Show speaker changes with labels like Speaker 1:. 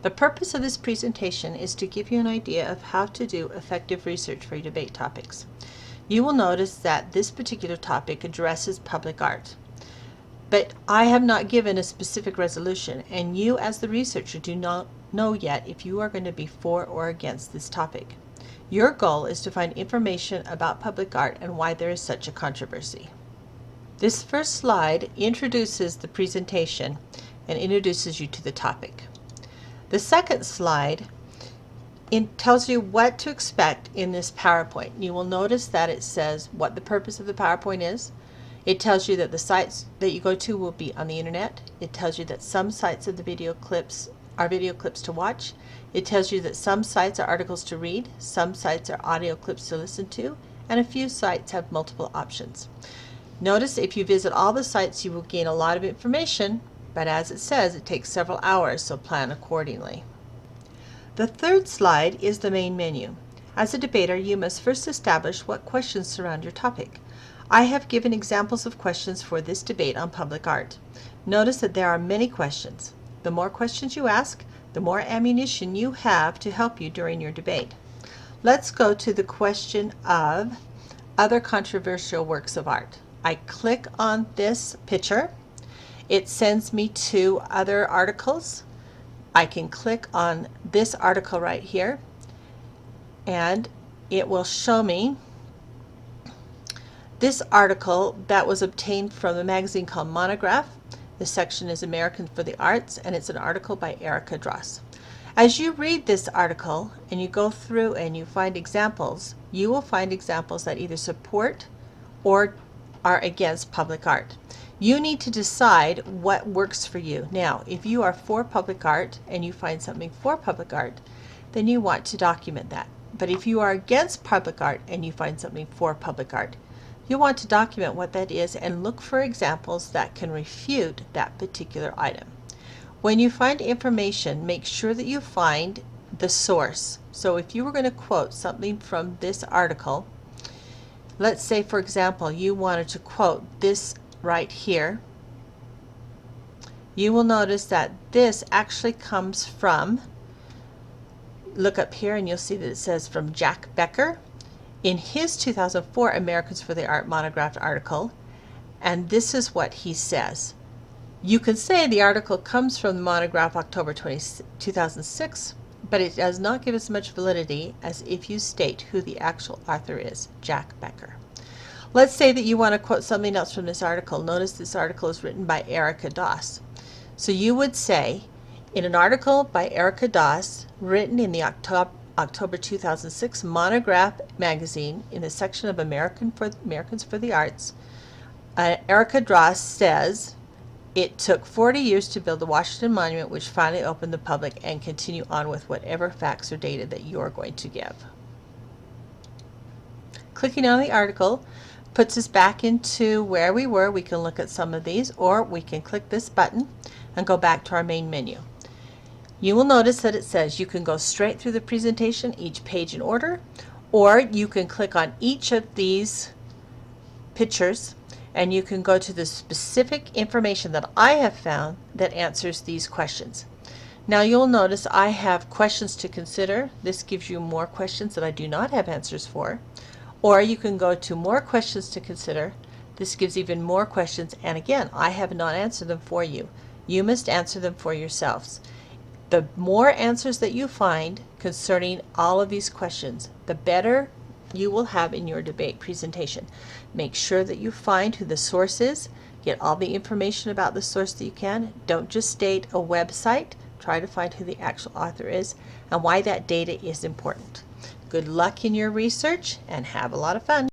Speaker 1: The purpose of this presentation is to give you an idea of how to do effective research for your debate topics. You will notice that this particular topic addresses public art. But I have not given a specific resolution, and you as the researcher do not know yet if you are going to be for or against this topic. Your goal is to find information about public art and why there is such a controversy. This first slide introduces the presentation and introduces you to the topic. The second slide tells you what to expect in this PowerPoint. You will notice that it says what the purpose of the PowerPoint is. It tells you that the sites that you go to will be on the internet. It tells you that some sites of the video clips are video clips to watch. It tells you that some sites are articles to read, some sites are audio clips to listen to, and a few sites have multiple options. Notice if you visit all the sites you will gain a lot of information, but as it says, it takes several hours, so plan accordingly. The third slide is the main menu. As a debater, you must first establish what questions surround your topic. I have given examples of questions for this debate on public art. Notice that there are many questions. The more questions you ask, the more ammunition you have to help you during your debate. Let's go to the question of other controversial works of art. I click on this picture. It sends me to other articles. I can click on this article right here, and it will show me this article that was obtained from a magazine called Monograph. The section is Americans for the Arts, and it's an article by Erica Dross. As you read this article and you go through and you find examples, you will find examples that either support or are against public art. You need to decide what works for you. Now, if you are for public art and you find something for public art, then you want to document that. But if you are against public art and you find something for public art, you'll want to document what that is and look for examples that can refute that particular item. When you find information, make sure that you find the source. So if you were going to quote something from this article, let's say for example you wanted to quote this right here, you will notice that this actually comes from, look up here and you'll see that it says from Jack Becker in his 2004 Americans for the Art Monograph article, and this is what he says. You can say the article comes from the Monograph October 2006, but it does not give as much validity as if you state who the actual author is, Jack Becker. Let's say that you want to quote something else from this article. Notice this article is written by Erica Dross. So you would say, in an article by Erica Dross, written in the October 2006 Monograph magazine in the section of Americans for the Arts, Erica Dross says, it took 40 years to build the Washington Monument, which finally opened the public, and continue on with whatever facts or data that you're going to give. Clicking on the article puts us back into where we were. We can look at some of these, or we can click this button and go back to our main menu. You will notice that it says you can go straight through the presentation, each page in order, or you can click on each of these pictures and you can go to the specific information that I have found that answers these questions. Now you'll notice I have questions to consider. This gives you more questions that I do not have answers for. Or you can go to more questions to consider. This gives even more questions, and again, I have not answered them for you. You must answer them for yourselves. The more answers that you find concerning all of these questions, the better you will have in your debate presentation. Make sure that you find who the source is. Get all the information about the source that you can. Don't just state a website. Try to find who the actual author is and why that data is important. Good luck in your research and have a lot of fun.